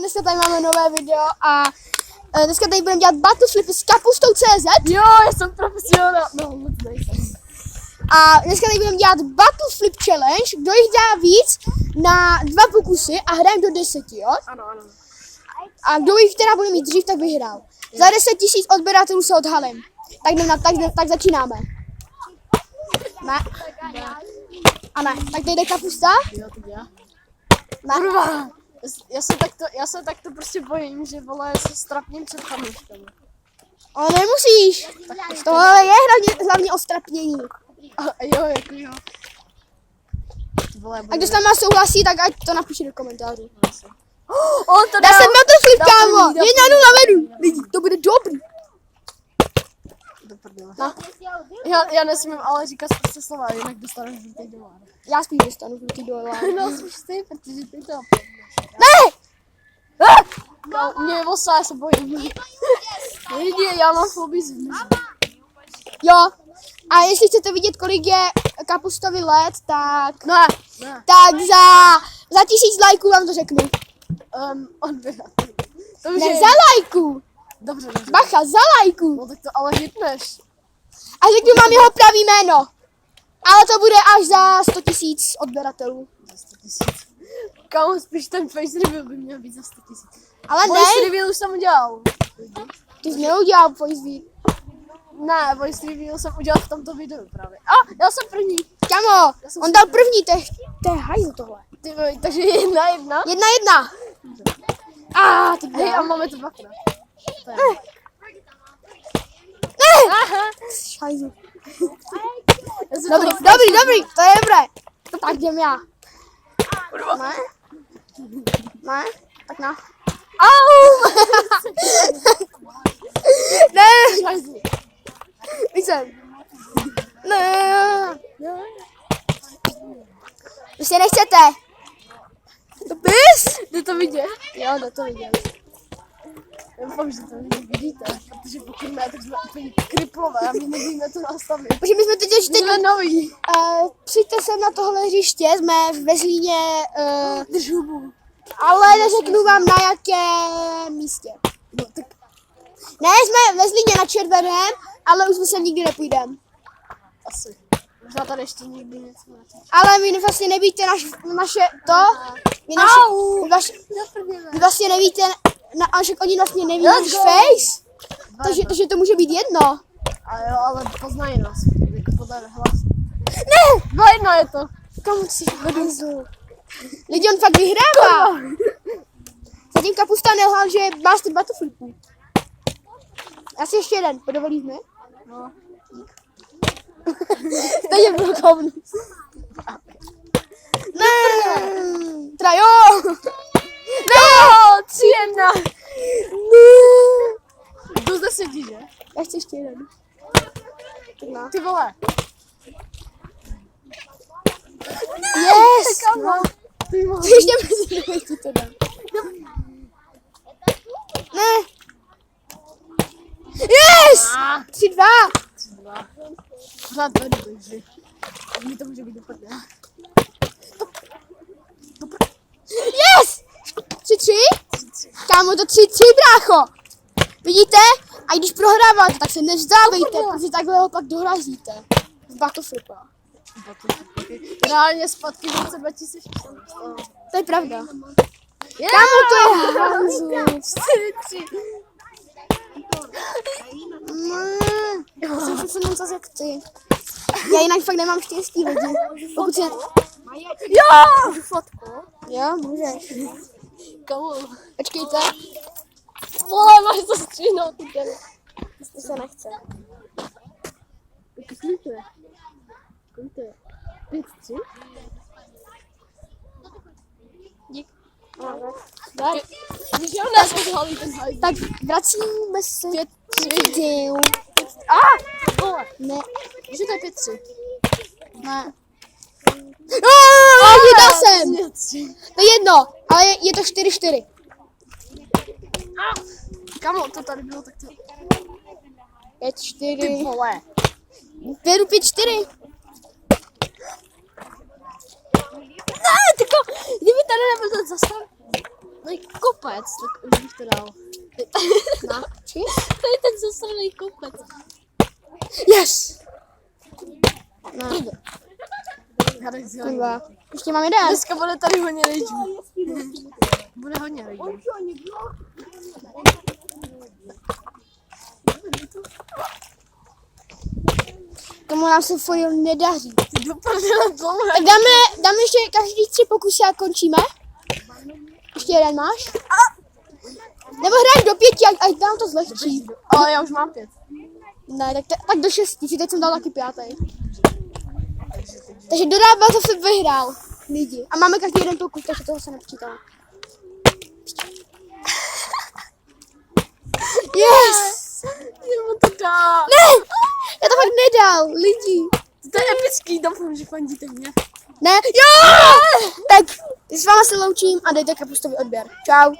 dneska tady máme nové video a dneska tady budeme dělat battle flipy s kapustou CZ. Jo, já jsem profesionál. No, moc nejsem. A dneska tady budeme dělat battle flip challenge, kdo jich dá víc na 2 pokusy a hrajeme do 10, jo? Ano. A kdo jich teda bude mít dřív, tak vyhrál. Za 10 000 odběratelů se odhalím. Tak začínáme. Ne. A ne, tak tady jde kapusta. Jo, teď já. Ne. Kurva. Já se takto prostě bojím, že vole se strapním před fanouškami. Ale nemusíš. Tohle je hlavně o strapnění. Jo, jako jo. Vole, A kdo s náma souhlasí, tak ať to napíše do komentářů. On to Dá se battle flip, dá kámo. první, 1-0 vedu. Lidi, to bude dobrý. do prdele. No. Já nesmím ale říkat prostě slova, jinak dostanu žlutý dolár. Já spíš dostanu žlutý dolár. No, spíš ty, protože ty to... Ne! No, mě je vosa, já se bojím. Lidi, já mám fobii z hmyzu. Jo. A jestli chcete vidět, kolik je kapustový let, tak... Ne. Tak za 1000 lajků vám to řeknu. Odběrat. To už Ne, je... za lajků. Dobře. Bacha, za lajků. No tak to ale hitneš. A řeknu vám jeho pravý jméno. Ale to bude až za 100 000 odběratelů. Za 100 000. Kámo, spíš ten face reveal by měl být za 100 000. Ale Voice ne, reveal už jsem udělal. ty jsi neudělal voice reveal. Ne, voice reveal jsem udělal v tomto videu právě. Já jsem první. Kamo, on dal první, to je hajzl tohle. Ty vole, takže 1-1. 1-1. A ty Hej, a máme to dvakrát. To je. Aha. hajzl. Já si Dobrý, to je dobré. Tak jdem já. Ne? Ne? Tak na. Au! Ne! Víš sem. Ne! Vy se nechcete. To bys? Jde to vidět? Jo, jde to vidět. Já doufám, že to vidíte, protože pokud ne, tak jsme úplně kriplové a my nevíme to nastavit. Protože my jsme teď Jsme noví. přijďte sem na tohle hřiště, jsme ve Zlíně, Drž hubu. ale neřeknu vám na jakém místě. No tak Ne, jsme ve Zlíně na Červeném, ale už jsme sem nikdy nepůjdeme. asi. Možná tady ještě nikdy něco neřekl. Ale vy vlastně nevíte naše to, vy vlastně nevíte, oni vlastně neví náš face, takže to může být jedno. A jo, ale poznají nás, jako podle hlasu. Ne! 2-1 je to. Kamu si hodinu. Lidi, on fakt vyhrává. Zatím kapusta nelhal, že má 100 battleflipů. Asi ještě jeden, podovolíš mi? No. Teď je byl kovnu. Ne! Teda jo! No, 3-1. Do 10, že? Já chci ještě jeden. Tak na. Ty vole. Yes! No. Ty vole. Ty ještě mezi nimi ti to dám. Ne! Yes! 3-2! 3-2. Pořád vedu, takže mi to může být dopadne. Yes! 3-3? Kámo, to 3-3, brácho! Vidíte? A když prohráváte, tak se nevzdávejte, protože takhle ho pak dorazíte. V battleflipa. Reálně zpátky v roce 2014. To je pravda. Yeah! Kámo, to je hanzu. 4-3. Jsem přece moc jak ty. Já jinak fakt nemám štěstí, lidi. Pokud se... Jo! Můžu fotku? Jo, můžeš. Komu? Počkejte. Vole, máš to stříhnout, ty kedy. To se nechce. Kolik to je? Kolik to je? 5-3? Dík. Tak. Když jo, nás odhalí ten hajzl. Tak vracíme se k videu. Vole. Ne. Že to je 5-3. Ne. Vydal jsem. To je jedno, ale je to 4-4. Kamo, to tady bylo takto. 5-4. Ty vole. Beru 5-4. Ne, tyko, kdyby tady nebyl ten zastav. No i kopec, tak už bych to dal. Na 3. To je ten zasraný kopec. Yes! No, Kurva. kurva. Ještě mám jeden. Dneska bude tady hodně lidí. Bude hodně lidí. Tomu nám se foil nedaří. Ty do prdele dlouhé. Tak dáme ještě každý 3 pokusy a končíme. Ještě jeden máš? Nebo hraj do 5, ať nám to zlehčí. Ale já už mám 5. Ne, tak do 6, si teď jsem dal taky 5. Takže dodává to se vyhrál lidi. A máme každý jeden pokus, takže toho se nepočítá. Yes! Jemu to dá. Ne! Já to fakt nedal, lidi. To je epický, doufám, že fandíte mě. Ne? Jo! Tak, s váma se loučím a dejte kapustový odběr. Čau.